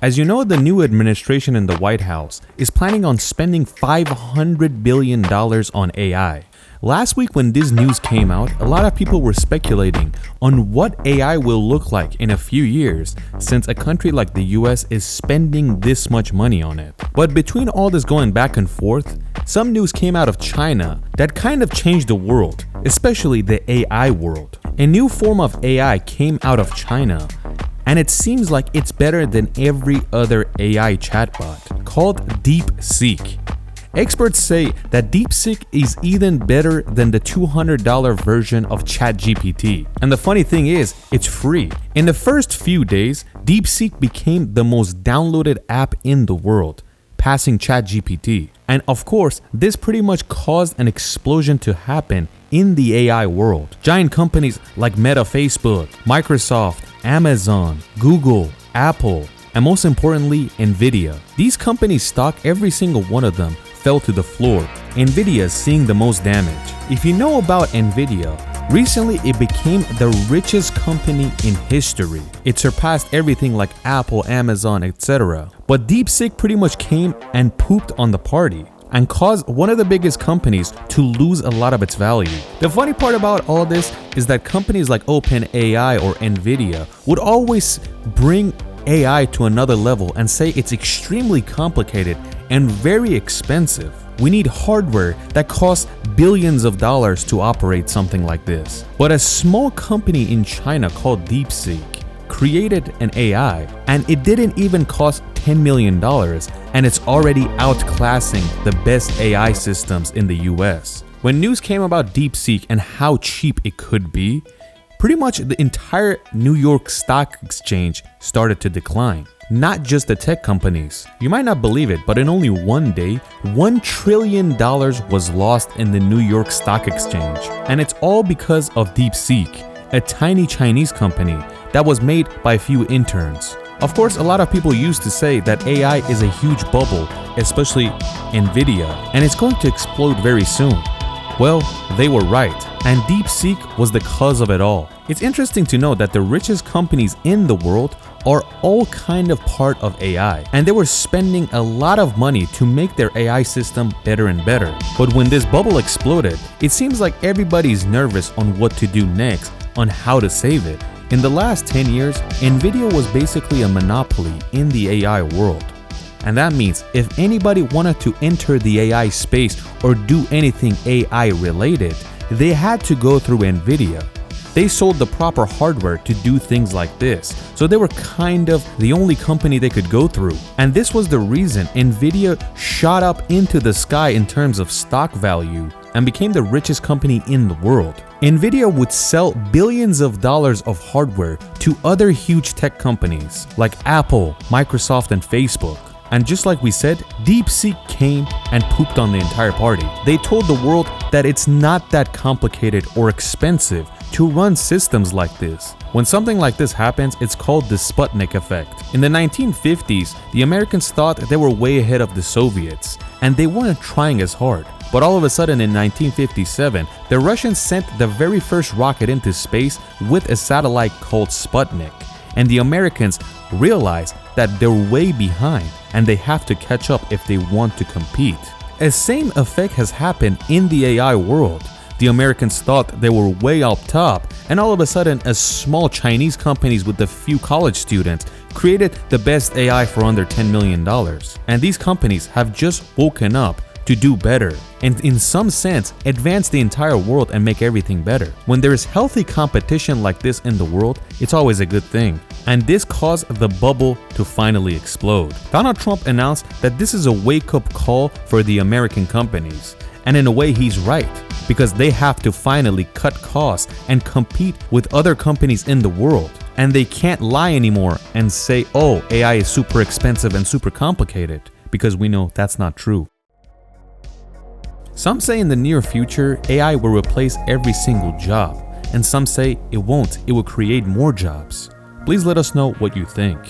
As you know, the new administration in the White House is planning on spending $500 billion on AI. Last week when this news came out, a lot of people were speculating on what AI will look like in a few years since a country like the US is spending this much money on it. But between all this going back and forth, some news came out of China that kind of changed the world, especially the AI world. A new form of AI came out of China, and it seems like it's better than every other AI chatbot, called DeepSeek. Experts say that DeepSeek is even better than the $200 version of ChatGPT. And the funny thing is, it's free. In the first few days, DeepSeek became the most downloaded app in the world, passing ChatGPT. And of course, this pretty much caused an explosion to happen in the AI world. Giant companies like Meta, Facebook, Microsoft, Amazon, Google, Apple, and most importantly, Nvidia. These companies' stock, every single one of them, fell to the floor. Nvidia is seeing the most damage. If you know about Nvidia, recently it became the richest company in history. It surpassed everything like Apple, Amazon, etc. But DeepSeek pretty much came and pooped on the party and caused one of the biggest companies to lose a lot of its value. The funny part about all this is that companies like OpenAI or Nvidia would always bring AI to another level and say it's extremely complicated and very expensive. We need hardware that costs billions of dollars to operate something like this. But a small company in China called DeepSeek created an AI, and it didn't even cost $10 million, and it's already outclassing the best AI systems in the US. When news came about DeepSeek and how cheap it could be, pretty much the entire New York Stock Exchange started to decline. Not just the tech companies. You might not believe it, but in only one day, $1 trillion was lost in the New York Stock Exchange. And it's all because of DeepSeek, a tiny Chinese company that was made by a few interns. Of course, a lot of people used to say that AI is a huge bubble, especially Nvidia, and it's going to explode very soon. Well, they were right, and DeepSeek was the cause of it all. It's interesting to know that the richest companies in the world are all kind of part of AI, and they were spending a lot of money to make their AI system better and better. But when this bubble exploded, it seems like everybody's nervous on what to do next, on how to save it. In the last 10 years, Nvidia was basically a monopoly in the AI world. And that means if anybody wanted to enter the AI space or do anything AI related, they had to go through Nvidia. They sold the proper hardware to do things like this, so they were kind of the only company they could go through. And this was the reason Nvidia shot up into the sky in terms of stock value and became the richest company in the world. Nvidia would sell billions of dollars of hardware to other huge tech companies like Apple, Microsoft, and Facebook. And just like we said, DeepSeek came and pooped on the entire party. They told the world that it's not that complicated or expensive to run systems like this. When something like this happens, it's called the Sputnik effect. In the 1950s, the Americans thought they were way ahead of the Soviets, and they weren't trying as hard. But all of a sudden in 1957, the Russians sent the very first rocket into space with a satellite called Sputnik. And the Americans realized that they're way behind and they have to catch up if they want to compete. A same effect has happened in the AI world. The Americans thought they were way up top, and all of a sudden a small Chinese companies with a few college students created the best AI for under $10 million. And these companies have just woken up to do better, and in some sense advance the entire world and make everything better. When there is healthy competition like this in the world, it's always a good thing. And this caused the bubble to finally explode. Donald Trump announced that this is a wake-up call for the American companies. And in a way, he's right, because they have to finally cut costs and compete with other companies in the world. And they can't lie anymore and say, oh, AI is super expensive and super complicated, because we know that's not true. Some say in the near future, AI will replace every single job, and some say it won't, it will create more jobs. Please let us know what you think.